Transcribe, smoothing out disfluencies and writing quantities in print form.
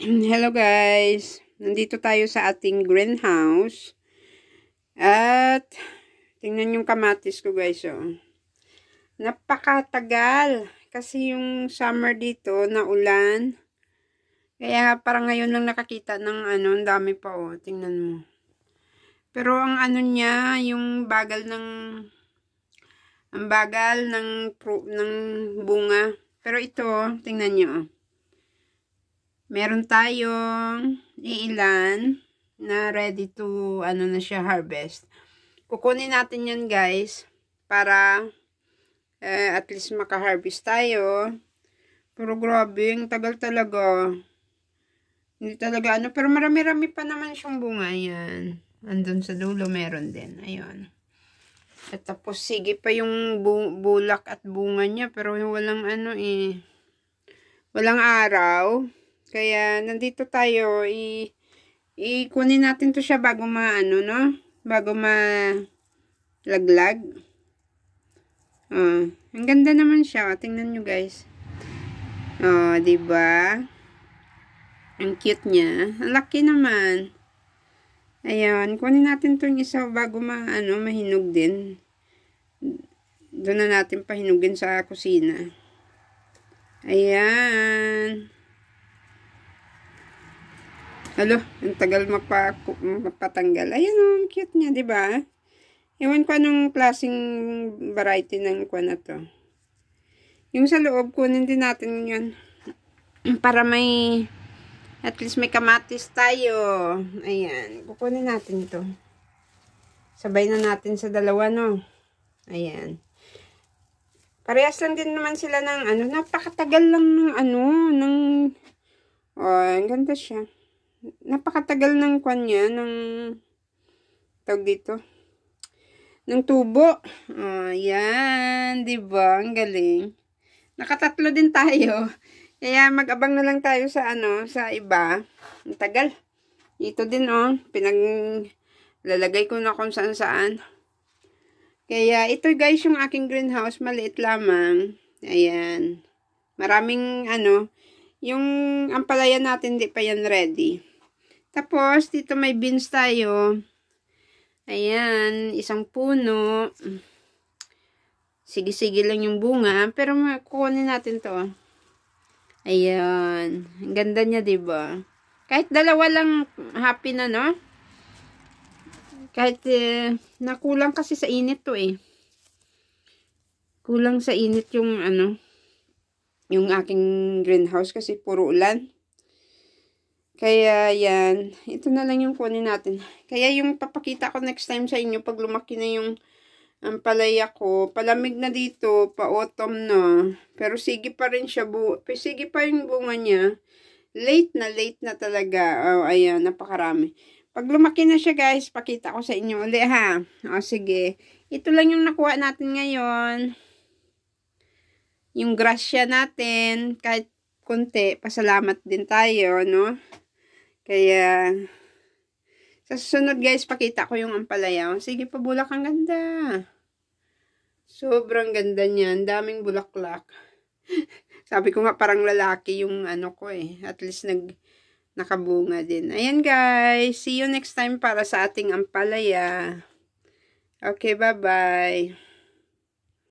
Hello guys, nandito tayo sa ating greenhouse at tingnan yung kamatis ko guys. Oh. Napakatagal kasi yung summer dito na ulan, kaya parang ngayon lang nakakita ng ang dami pa. Oh, tingnan mo. Pero ang niya, yung bagal ng ng bunga. Pero ito, tingnan nyo. Meron tayong ilan na ready to na siya harvest. Kukunin natin yan guys para at least maka-harvest tayo. Pero grabe, ang tagal talaga. Hindi talaga pero marami-rami pa naman siyang bunga. Yan. Andun sa dulo meron din. Ayun. At tapos sige pa yung bulak at bunga niya, pero walang walang araw. Kaya nandito tayo, ikunin natin to siya bago bago malaglag. Ang ganda naman siya. Tingnan nyo guys. Diba? Ang cute niya. Ang laki naman. Ayan, kunin natin tong isa bago mahinog din. Doon na natin pahinugin sa kusina. Ayan. Halo, ang tagal mapatanggal. Ayan ang cute niya, di ba? Ewan ko anong klaseng variety ng kuwan na to. Yung sa loob, kunin din natin yun. Para at least may kamatis tayo. Ayan, kukunin natin ito. Sabay na natin sa dalawa, no? Ayan. Parehas lang din naman sila ng napakatagal lang ng ang ganda siya. Napakatagal ng kwan niya, ng tawag dito, ng tubo. Yan, diba? Ang galing. Nakatatlo din tayo. Kaya mag-abang na lang tayo sa sa iba. Ang tagal. Ito din, pinaglalagay ko na kung saan-saan. Kaya ito guys, yung aking greenhouse, maliit lamang. Ayan. Maraming yung ampalaya natin, di pa yan ready. Tapos, dito may beans tayo. Ayan, isang puno. Sige-sige lang yung bunga. Pero kukunin natin to. Ayan. Ang ganda niya, diba? Kahit dalawa lang, happy na, no? Kahit nakulang kasi sa init to Kulang sa init yung yung aking greenhouse kasi puro ulan. Kaya yan, ito na lang yung kunin natin. Kaya yung papakita ko next time sa inyo pag lumaki na yung ampalaya ko, palamig na dito, pa-autumn na. Pero sige pa rin siya, sige pa yung bunga niya. Late na talaga. Ayan, napakarami. Pag lumaki na siya guys, pakita ko sa inyo ulit ha. Sige. Ito lang yung nakuha natin ngayon. Yung grasya natin, kahit konti, pasalamat din tayo, no? Kaya, sa susunod guys, pakita ko yung ampalaya. Sige pa, bulak, ang ganda. Sobrang ganda niya. Ang daming bulaklak. Sabi ko nga parang lalaki yung ko At least nakabunga din. Ayan guys. See you next time para sa ating ampalaya. Okay, bye-bye.